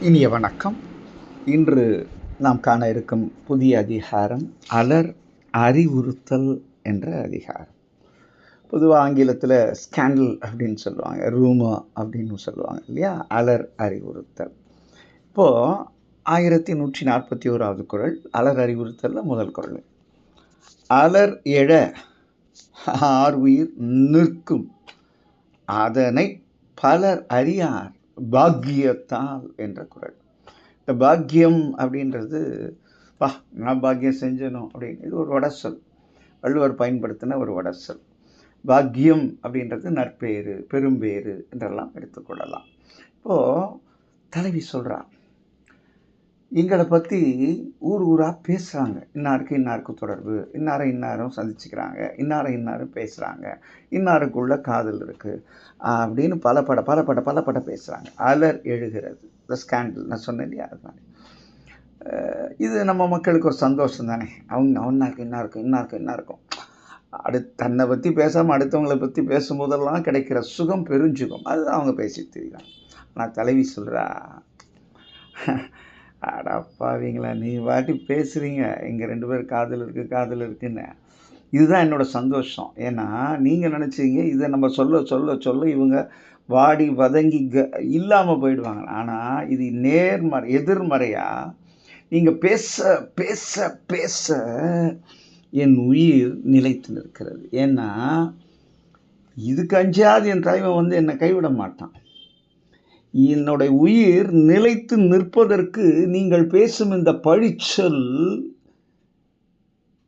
இனிய வணக்கம். இன்று நாம் காண இருக்கும் புதிய அதிகாரம் அலர் அறிவுறுத்தல் என்ற அதிகாரம். பொதுவாக ஆங்கிலத்தில் ஸ்கேண்டல் அப்படின்னு சொல்லுவாங்க, ரூமர் அப்படின்னு சொல்லுவாங்க இல்லையா. அலர் அறிவுறுத்தல். இப்போது 1141வது குறள் அலர் அறிவுறுத்தலில் முதல் குறள். அலர் எழ ஆர்உயிர் நிற்கும் அதனை பலர் அறியார் பாக்கியத்தால் என்ற குறள். இந்த பாக்கியம் அப்படின்றது நான் பாக்கியம் செஞ்சனும் அப்படின்னு, இது ஒரு வடசொல், வள்ளுவர் பயன்படுத்தின ஒரு வடசொல். பாக்கியம் அப்படின்றது நற்பேறு, பெரும்பேறு என்றெல்லாம் எடுத்துக்கொள்ளலாம். இப்போது தலைவி சொல்கிறான், எங்களை பற்றி ஊர் ஊராக பேசுகிறாங்க, இன்னாருக்கு தொடர்பு, இன்னாரும் சந்திச்சுக்கிறாங்க, இன்னாரும் பேசுகிறாங்க, இன்னாருக்குள்ள காதல் இருக்குது அப்படின்னு பல பேசுகிறாங்க. அலர் எழுகிறது, த ஸ்கேண்டல். நான் சொன்னேன் இல்லையா, அது மாதிரி. இது நம்ம மக்களுக்கு ஒரு சந்தோஷம் தானே. இன்னாருக்கும் தன்னை பற்றி பேசாமல் அடுத்தவங்களை பற்றி பேசும்போதெல்லாம் கிடைக்கிற சுகம் பெருஞ்சுகம், அது அவங்க பேசிட்டு தெரியுறாங்க. ஆனால் தலைவி சொல்கிறா, அடப்பாவீங்களா, நீ வாட்டி பேசுகிறீங்க, இங்கே 2 பேர் காதல் இருக்குன்னு. இதுதான் என்னோடய சந்தோஷம். ஏன்னா நீங்கள் நினச்சிங்க இதை நம்ம சொல்ல இவங்க வாடி வதங்கி இல்லாமல் போயிடுவாங்க. ஆனால் இது எதிர்மறையாக நீங்கள் பேச பேச பேச என் உயிர் நிலைத்து நிற்கிறது. ஏன்னா இதுக்கு அஞ்சாது என் தலைவன் என்னை கைவிட மாட்டான். என்னுடைய உயிர் நிலைத்து நிற்பதற்கு நீங்கள் பேசும் இந்த பழிச்சொல்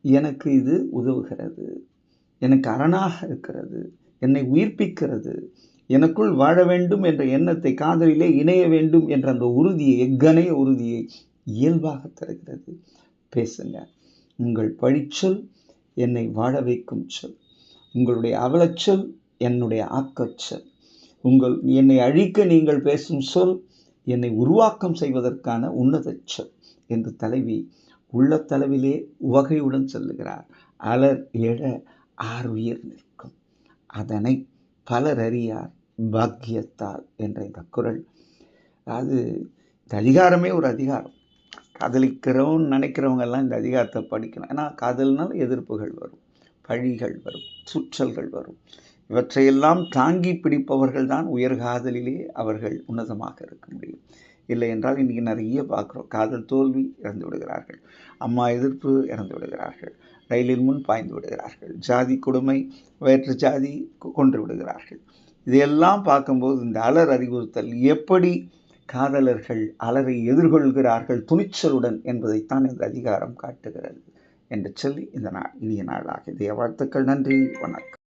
எனக்கு இது உதவுகிறது, எனக்கு அரணாக இருக்கிறது, என்னை உயிர்ப்பிக்கிறது, எனக்குள் வாழ வேண்டும் என்ற எண்ணத்தை, காதலிலே இணைய வேண்டும் என்ற அந்த உறுதியை, எக்கணைய உறுதியை இயல்பாக தருகிறது. பேசுங்க. உங்கள் பழிச்சொல் என்னை வாழ வைக்கும் சொல், உங்களுடைய அவலச்சொல் என்னுடைய ஆக்கச்சொல், என்னை அழிக்க நீங்கள் பேசும் சொல் என்னை உருவாக்கம் செய்வதற்கான உன்னத சொல் என்று தலைவி உள்ளத்தளவிலே உவகையுடன் சொல்லுகிறார். அலர் எழ ஆர்உயிர் நிற்கும் அதனை பலர் அறியார் பாக்கியத்தால் என்ற இந்த குறள். அது இந்த அதிகாரமே ஒரு அதிகாரம். காதலிக்கிறோன்னு நினைக்கிறவங்கெல்லாம் இந்த அதிகாரத்தை படிக்கணும். ஏன்னா காதல்னால் எதிர்ப்புகள் வரும், பழிகள் வரும், சுற்றல்கள் வரும். இவற்றையெல்லாம் தாங்கி பிடிப்பவர்கள் தான் உயர்காதலிலே அவர்கள் உன்னதமாக இருக்க முடியும். இல்லை என்றால் இன்றைக்கி நிறைய பார்க்குறோம், காதல் தோல்வி, இறந்து விடுகிறார்கள், அம்மா எதிர்ப்பு, இறந்து விடுகிறார்கள், ரயிலின் முன் பாய்ந்து விடுகிறார்கள், ஜாதி கொடுமை, வேற்று ஜாதி கொன்று விடுகிறார்கள். இதையெல்லாம் பார்க்கும்போது இந்த அலர் அறிவுறுத்தல் எப்படி காதலர்கள் அலரை எதிர்கொள்கிறார்கள் துணிச்சலுடன் என்பதைத்தான் இந்த அதிகாரம் காட்டுகிறது என்று சொல்லி இந்த இனிய நாளாக இதைய வாழ்த்துக்கள். நன்றி, வணக்கம்.